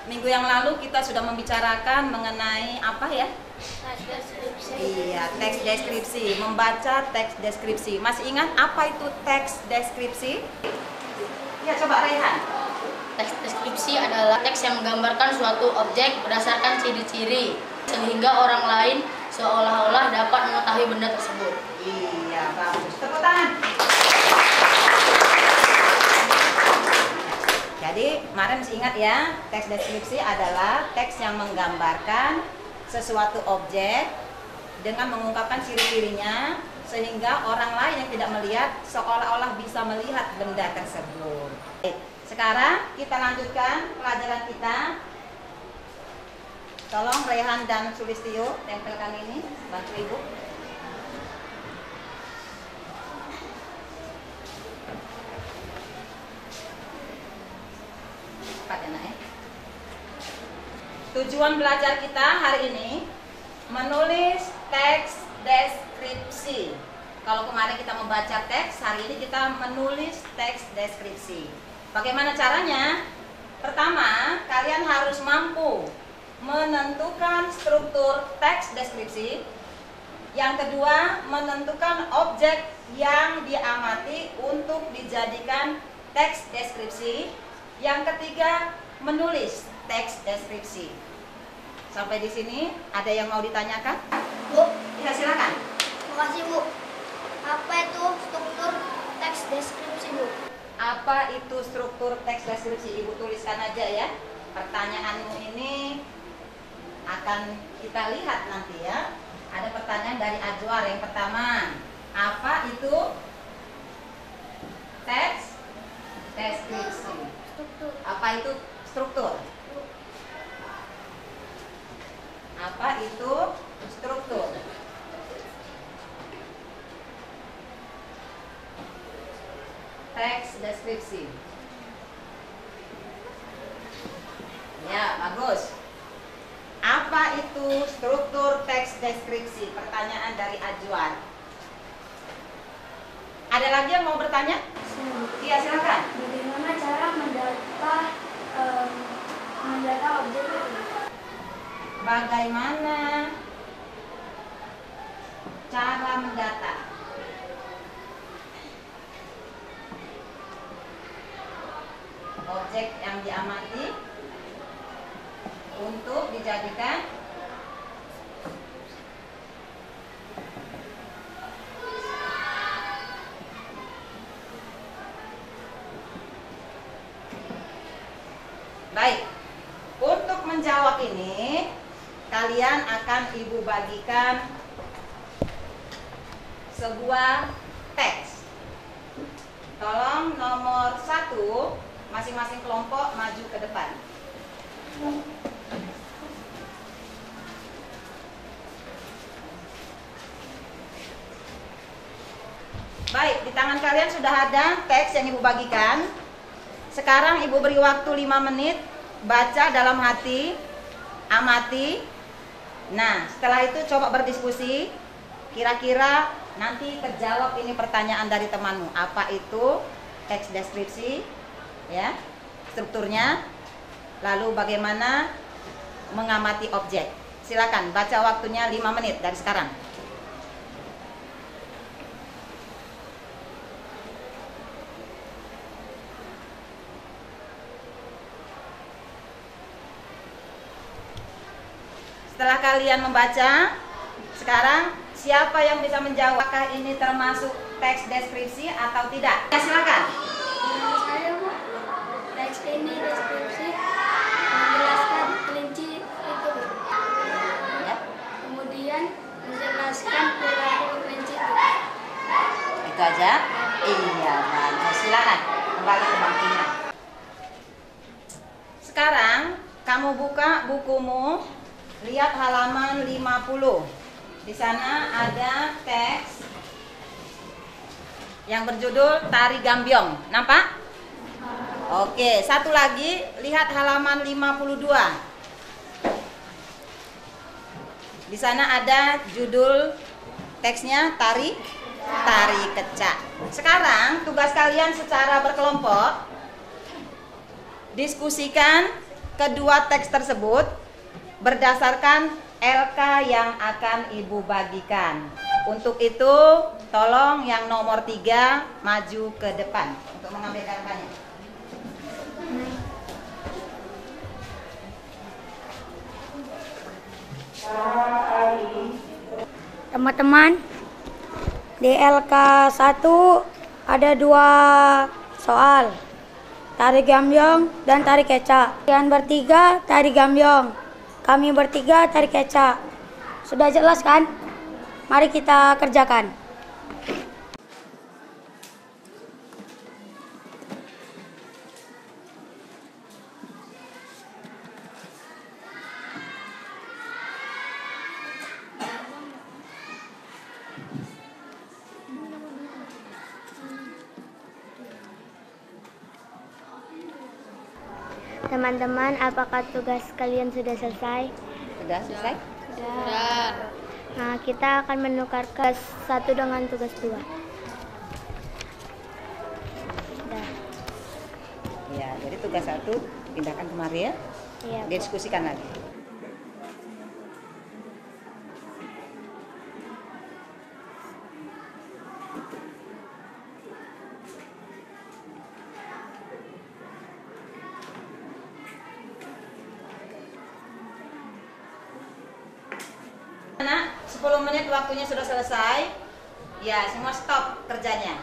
Minggu yang lalu kita sudah membicarakan mengenai apa ya? Teks deskripsi. Iya, teks deskripsi, membaca teks deskripsi. Masih ingat apa itu teks deskripsi? Ya, coba Raihan. Teks deskripsi adalah teks yang menggambarkan suatu objek berdasarkan ciri-ciri sehingga orang lain seolah-olah dapat mengetahui benda tersebut. Iya, bagus. Tepuk tangan. Jadi, kemarin masih ingat ya, teks deskripsi adalah teks yang menggambarkan sesuatu objek dengan mengungkapkan ciri-cirinya sehingga orang lain yang tidak melihat seolah-olah bisa melihat benda tersebut. Sekarang kita lanjutkan pelajaran kita. Tolong Rehan dan Sulistio tempelkan ini, bantu Ibu. Cepat ya, Nak, ya. Tujuan belajar kita hari ini menulis teks deskripsi. Kalau kemarin kita membaca teks, hari ini kita menulis teks deskripsi. Bagaimana caranya? Pertama, kalian harus mampu menentukan struktur teks deskripsi. Yang kedua, menentukan objek yang diamati untuk dijadikan teks deskripsi. Yang ketiga, menulis teks deskripsi. Sampai di sini ada yang mau ditanyakan? Bu, Ya, silakan. makasih Bu. Apa itu struktur teks deskripsi Bu? Apa itu struktur teks deskripsi? Ibu tuliskan aja ya. Pertanyaanmu ini akan kita lihat nanti ya. Ada pertanyaan dari Ajwar yang pertama. Apa itu teks deskripsi? Struktur. Apa itu struktur? Apa itu struktur? Teks deskripsi. Ya, bagus. Apa itu struktur teks deskripsi? Pertanyaan dari Ajwar. Ada lagi yang mau bertanya? Iya, silakan. Bagaimana cara mendata objek itu? Bagaimana cara mendata? Objek yang diamati untuk dijadikan baik. Untuk menjawab ini, kalian akan Ibu bagikan sebuah teks. Tolong nomor 1, masing-masing kelompok maju ke depan. Baik, di tangan kalian sudah ada teks yang Ibu bagikan. Sekarang Ibu beri waktu 5 menit, baca dalam hati, amati. Nah, setelah itu coba berdiskusi. Kira-kira nanti terjawab ini pertanyaan dari temanmu. Apa itu teks deskripsi? Ya, strukturnya. Lalu bagaimana mengamati objek. Silakan baca, waktunya 5 menit dari sekarang. Setelah kalian membaca, sekarang siapa yang bisa menjawab apakah ini termasuk teks deskripsi atau tidak? Ya, silakan. Menurut saya Bu, teks ini deskripsi menjelaskan kelinci itu Bu. Ya, Kemudian menjelaskan perilaku kelinci itu. itu aja. Iya, bagus. Silakan kembali ke bangkunya. Sekarang kamu buka bukumu, lihat halaman 50. Di sana ada teks yang berjudul Tari Gambyong. Nampak? Oke, satu lagi, lihat halaman 52. Di sana ada judul teksnya Tari Kecak. Sekarang tugas kalian secara berkelompok diskusikan kedua teks tersebut berdasarkan LK yang akan Ibu bagikan. Untuk itu, tolong yang nomor 3 maju ke depan untuk mengambil LK-nya. Teman-teman, di LK 1 ada 2 soal, tari gambyong dan tari kecak. Kalian bertiga tari gambyong, kami bertiga tari kecak. Sudah jelas kan? Mari kita kerjakan. Teman-teman, apakah tugas kalian sudah selesai? Sudah selesai? Sudah. Nah, kita akan menukar tugas 1 dengan tugas 2. Sudah. Ya, jadi tugas 1 pindahkan kemari ya. Iya, Bu. Diskusikan lagi. Anak, 10 menit waktunya sudah selesai. Ya, semua stop kerjanya.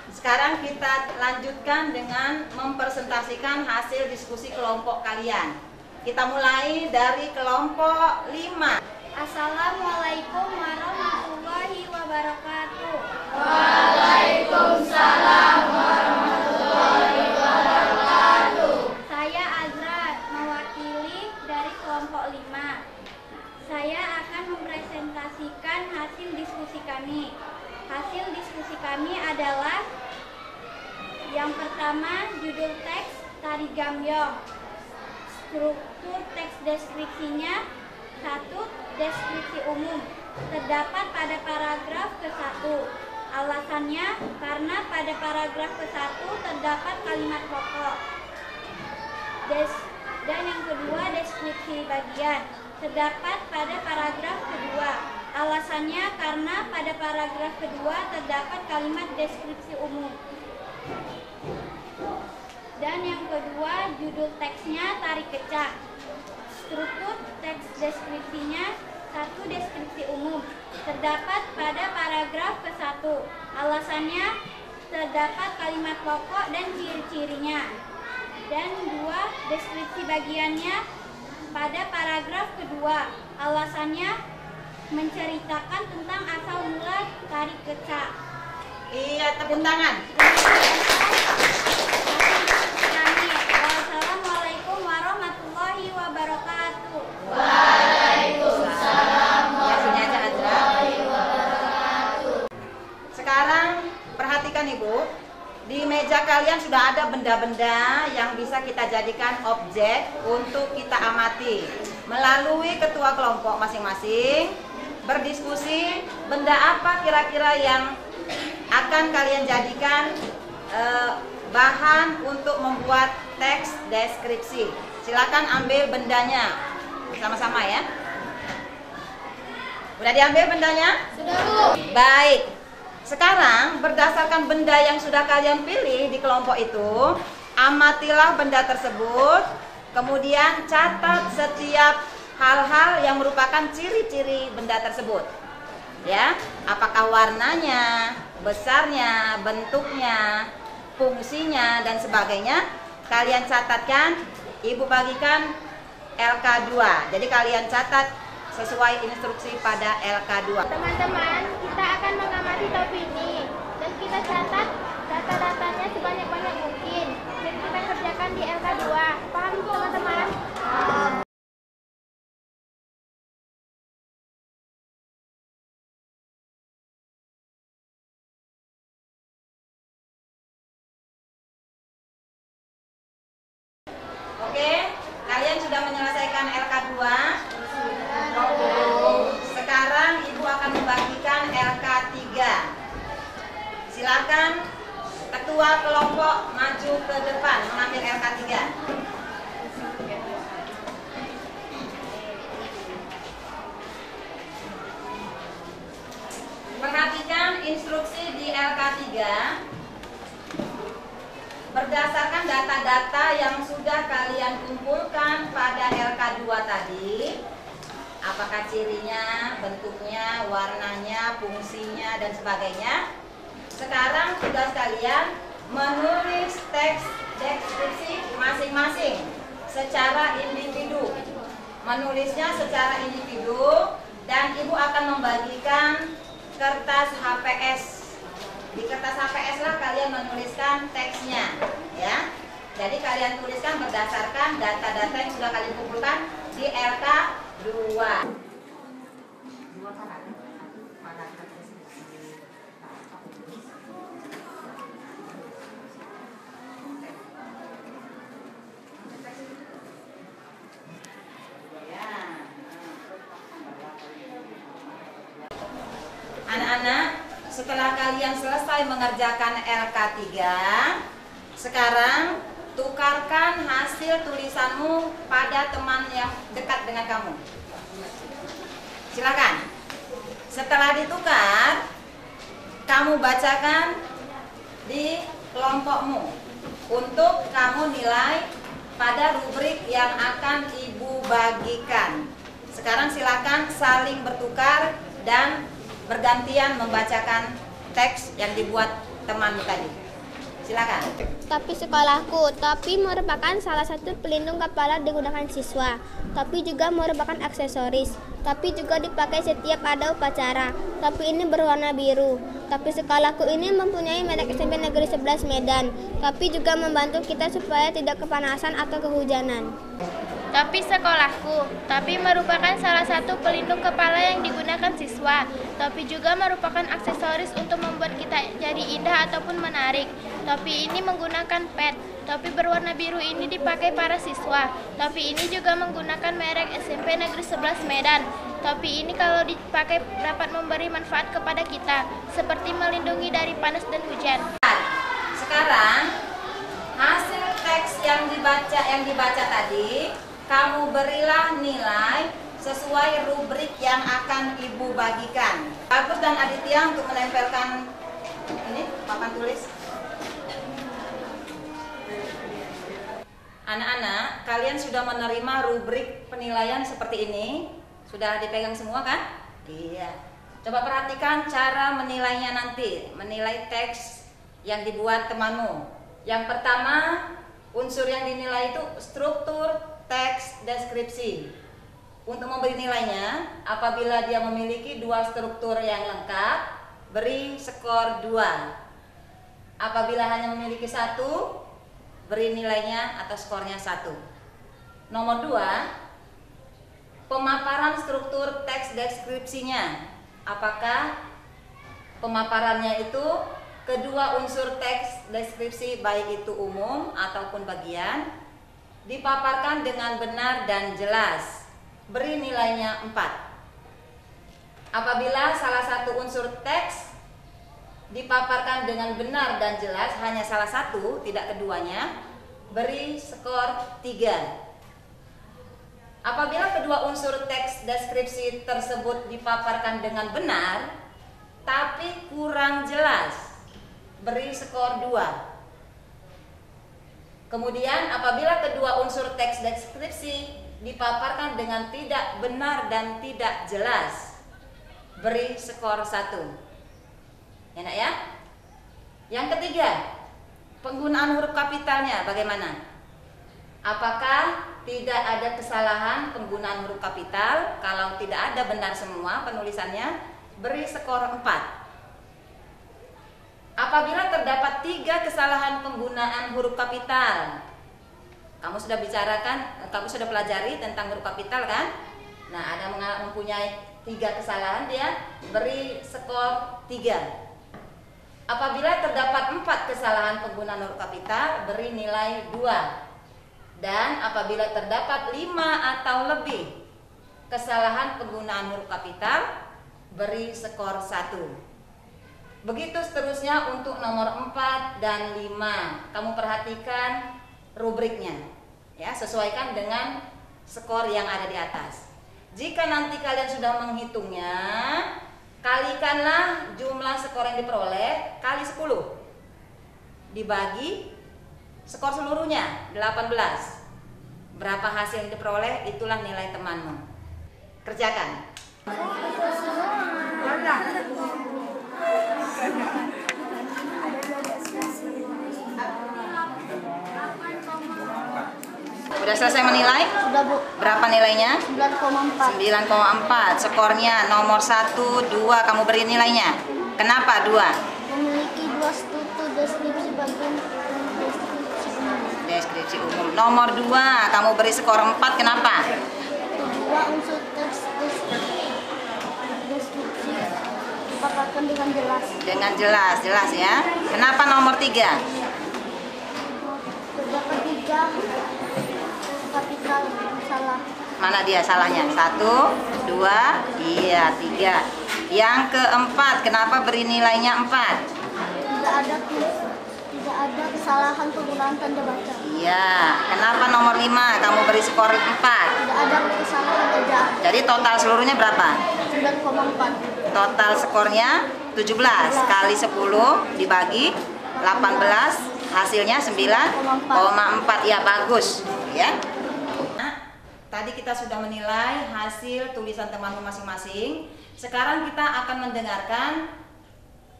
Sekarang kita lanjutkan dengan mempresentasikan hasil diskusi kelompok kalian. Kita mulai dari kelompok 5. Assalamualaikum warahmatullahi wabarakatuh. Waalaikumsalam warahmatullahi wabarakatuh. Saya Azra, mewakili dari kelompok 5. Saya akan mempresentasikan hasil diskusi kami. Hasil diskusi kami adalah yang pertama, judul teks tari gambyong. Struktur teks deskripsinya: 1. Deskripsi umum, terdapat pada paragraf ke-1. Alasannya karena pada paragraf ke-1 terdapat kalimat pokok. Dan yang kedua, deskripsi bagian, terdapat pada paragraf kedua. Alasannya karena pada paragraf kedua terdapat kalimat deskripsi umum. Dan yang kedua, judul teksnya tari kecak. Struktur teks deskripsinya: 1. Deskripsi umum, terdapat pada paragraf ke-1. Alasannya terdapat kalimat pokok dan ciri-cirinya. Dan 2. Deskripsi bagiannya pada paragraf kedua. Alasannya menceritakan tentang asal mula tari kecak. Iya, tepuk tangan. Wassalamualaikum warahmatullahi wabarakatuh. Waalaikumsalam warahmatullahi wabarakatuh. Sekarang perhatikan Ibu, di meja kalian sudah ada benda-benda yang bisa kita jadikan objek untuk kita amati. Melalui ketua kelompok masing-masing berdiskusi benda apa kira-kira yang akan kalian jadikan bahan untuk membuat teks deskripsi. Silakan ambil bendanya sama-sama ya. Udah diambil bendanya? Sudah, Bu. Baik. Sekarang berdasarkan benda yang sudah kalian pilih di kelompok itu, amatilah benda tersebut, kemudian catat setiap hal-hal yang merupakan ciri-ciri benda tersebut. Ya, apakah warnanya, besarnya, bentuknya, fungsinya dan sebagainya, kalian catatkan. Ibu bagikan LK2. Jadi kalian catat sesuai instruksi pada LK2. Teman-teman, kita akan mengamati topi ini dan kita catat data-datanya sebanyak-banyak mungkin. Dan kita kerjakan di LK2. Paham teman-teman? Oke, kalian sudah menyelesaikan LK2. Sekarang Ibu akan membagikan LK3. Silakan ketua kelompok maju ke depan mengambil LK3. Perhatikan instruksi di LK3. Berdasarkan data-data yang sudah kalian kumpulkan pada LK2 tadi, apakah cirinya, bentuknya, warnanya, fungsinya, dan sebagainya. Sekarang tugas kalian menulis teks deskripsi masing-masing secara individu. Menulisnya secara individu, dan ibu akan membagikan kertas HPS. Di kertas HPS lah kalian menuliskan teksnya, ya. Jadi kalian tuliskan berdasarkan data-data yang sudah kalian kumpulkan di LK2. Anak-anak, setelah kalian selesai mengerjakan LK3, sekarang tukarkan hasil tulisanmu pada teman yang dekat dengan kamu. Silakan. Setelah ditukar, kamu bacakan di kelompokmu untuk kamu nilai pada rubrik yang akan ibu bagikan. Sekarang silakan saling bertukar dan bergantian membacakan teks yang dibuat temanmu tadi. Silakan. Tapi sekolahku, topi merupakan salah satu pelindung kepala digunakan siswa. Topi juga merupakan aksesoris. Topi juga dipakai setiap ada upacara. Topi ini berwarna biru. Topi sekolahku ini mempunyai merek SMP Negeri 11 Medan. Topi juga membantu kita supaya tidak kepanasan atau kehujanan. Topi sekolahku, topi merupakan salah satu pelindung kepala yang digunakan siswa. Topi juga merupakan aksesoris untuk membuat kita jadi indah ataupun menarik. Topi ini menggunakan pet. Topi berwarna biru ini dipakai para siswa. Topi ini juga menggunakan merek SMP Negeri 11 Medan. Topi ini kalau dipakai dapat memberi manfaat kepada kita, seperti melindungi dari panas dan hujan. Sekarang hasil teks yang dibaca tadi, kamu berilah nilai sesuai rubrik yang akan ibu bagikan. Bagus dan Aditya untuk menempelkan ini papan tulis. Anak-anak, kalian sudah menerima rubrik penilaian seperti ini? Sudah dipegang semua kan? Iya. Coba perhatikan cara menilainya nanti, menilai teks yang dibuat temanmu. Yang pertama, unsur yang dinilai itu struktur teks deskripsi. Untuk memberi nilainya, apabila dia memiliki dua struktur yang lengkap, beri skor 2. Apabila hanya memiliki satu, beri nilainya atau skornya 1. Nomor 2, pemaparan struktur teks deskripsinya. Apakah pemaparannya itu kedua unsur teks deskripsi, baik itu umum ataupun bagian, dipaparkan dengan benar dan jelas. Beri nilainya 4. Apabila salah satu unsur teks dipaparkan dengan benar dan jelas, hanya salah satu, tidak keduanya, beri skor 3. Apabila kedua unsur teks deskripsi tersebut dipaparkan dengan benar, tapi kurang jelas, beri skor 2. Kemudian apabila kedua unsur teks deskripsi dipaparkan dengan tidak benar dan tidak jelas, beri skor 1. Enak ya? Yang ketiga, penggunaan huruf kapitalnya bagaimana? Apakah tidak ada kesalahan penggunaan huruf kapital? Kalau tidak ada, benar semua penulisannya, beri skor 4. Apabila terdapat 3 kesalahan penggunaan huruf kapital, kamu sudah bicarakan, kamu sudah pelajari tentang huruf kapital kan? Nah, ada mempunyai 3 kesalahan, dia beri skor 3. Apabila terdapat 4 kesalahan penggunaan huruf kapital, beri nilai 2. Dan apabila terdapat 5 atau lebih kesalahan penggunaan huruf kapital, beri skor 1. Begitu seterusnya untuk nomor 4 dan 5. Kamu perhatikan rubriknya, ya, sesuaikan dengan skor yang ada di atas. Jika nanti kalian sudah menghitungnya, Kalikanlah jumlah skor yang diperoleh kali 10 dibagi skor seluruhnya 18. Berapa hasil yang diperoleh, itulah nilai temanmu. Kerjakan. Udah selesai menilai? Sudah, Bu. Berapa nilainya? 9,4. 9,4. Skornya nomor 1, 2 kamu beri nilainya. Kenapa 2? Memiliki 2 struktur deskripsi bagian deskripsi umum. Deskripsi umum. Nomor 2 kamu beri skor 4. Kenapa? 2 unsur teks deskripsi dipaparkan dengan jelas. Dengan jelas ya. Kenapa nomor 3? Terdapat 3 kapital salah. Mana dia salahnya? 1, 2, iya 3. Yang keempat, kenapa beri nilainya 4? Tidak ada kesalahan penggunaan tanda baca. Iya. Kenapa nomor 5 kamu beri skor 4? Tidak ada kesalahan ejaan. Jadi total seluruhnya berapa? 9,4. Total skornya 17 kali 10 dibagi 18, hasilnya 9,4. Ya, bagus ya. Nah, tadi kita sudah menilai hasil tulisan temanmu masing-masing. Sekarang kita akan mendengarkan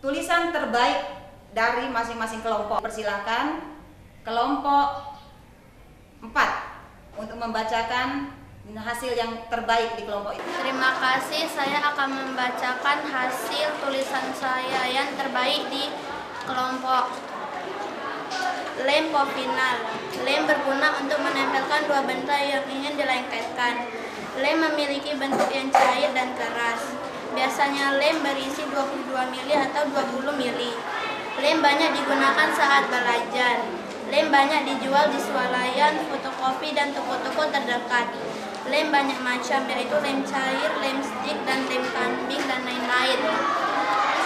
tulisan terbaik dari masing-masing kelompok. Persilahkan kelompok 4 untuk membacakan hasil yang terbaik di kelompok itu. Terima kasih, saya akan membacakan hasil tulisan saya yang terbaik di kelompok. Lem final. Lem berguna untuk menempelkan 2 benda yang ingin dilengketkan. Lem memiliki bentuk yang cair dan keras. Biasanya lem berisi 22 mili atau 20 mili. Lem banyak digunakan saat belajar. Lem banyak dijual di swalayan, fotokopi, dan toko-toko terdekat. Lem banyak macam, yaitu lem cair, lem stick, dan lem kambing, dan lain-lain.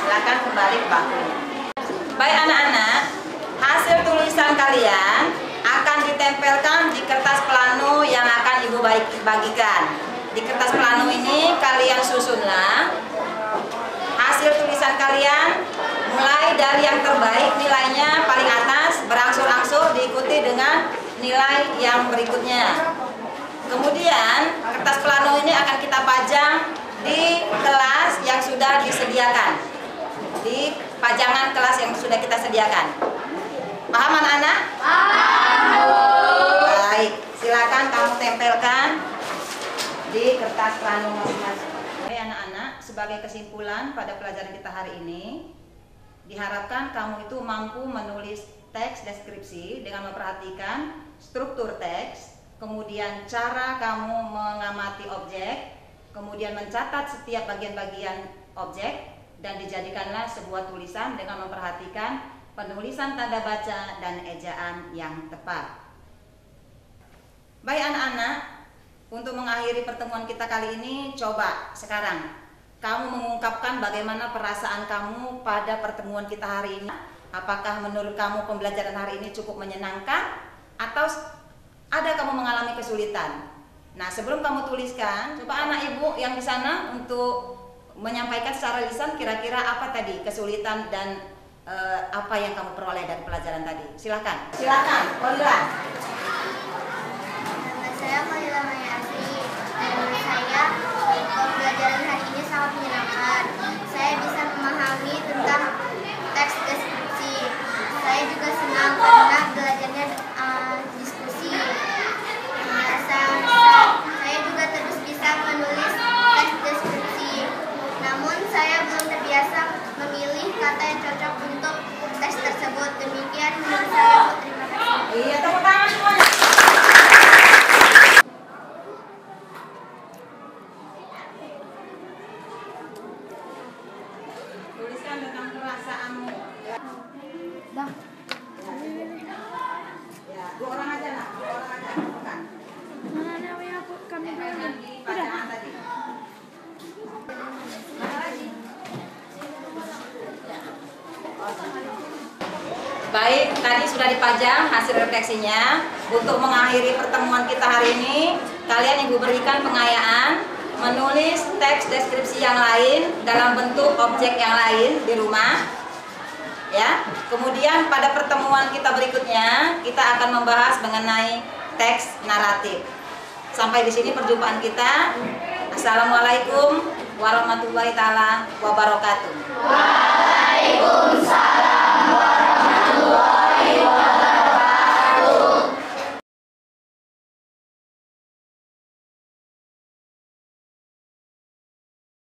Silakan kembali ke bangkunya. Baik anak-anak, hasil tulisan kalian akan ditempelkan di kertas plano yang akan Ibu bagikan. Di kertas plano ini kalian susunlah hasil tulisan kalian, mulai dari yang terbaik nilainya paling atas, berangsur-angsur diikuti dengan nilai yang berikutnya. Kemudian kertas plano ini akan kita pajang di kelas yang sudah disediakan, di pajangan kelas yang sudah kita sediakan. Paham anak-anak? Baik, silakan kamu tempelkan di kertas plano masing-masing. Oke anak-anak, sebagai kesimpulan pada pelajaran kita hari ini, diharapkan kamu itu mampu menulis teks deskripsi dengan memperhatikan struktur teks, kemudian cara kamu mengamati objek, kemudian mencatat setiap bagian-bagian objek, dan dijadikanlah sebuah tulisan dengan memperhatikan penulisan tanda baca dan ejaan yang tepat. Baik anak-anak, untuk mengakhiri pertemuan kita kali ini, coba sekarang kamu mengungkapkan bagaimana perasaan kamu pada pertemuan kita hari ini. Apakah menurut kamu pembelajaran hari ini cukup menyenangkan atau ada kamu mengalami kesulitan? Nah, sebelum kamu tuliskan, coba anak ibu yang di sana untuk menyampaikan secara lisan kira-kira apa tadi kesulitan dan apa yang kamu peroleh dari pelajaran tadi. Silakan. Silakan, Polila. Saya Polila Mayasi. Menurut saya, pembelajaran hari ini sangat menyenangkan. Saya bisa memahami tentang teks deskripsi. Saya juga senang karena belajarnya diskusi. Saya juga terus bisa menulis teks deskripsi. Namun saya belum terbiasa memilih kata yang cocok untuk teks tersebut. Demikian menurut saya. Terima kasih. Iya, tepuk tangan semuanya. Tuliskan tentang perasaanmu. Dah. Ya, 2 orang aja nak, 2 orang aja, bukan. Jangan di pajangan tadi. Mana lagi? Baik, tadi sudah dipajang hasil refleksinya. Untuk mengakhiri pertemuan kita hari ini, kalian Ibu berikan pengayaan menulis teks deskripsi yang lain dalam bentuk objek yang lain di rumah. Ya. Kemudian pada pertemuan kita berikutnya kita akan membahas mengenai teks naratif. Sampai di sini perjumpaan kita. Assalamualaikum warahmatullahi taala wabarakatuh. Waalaikumsalam.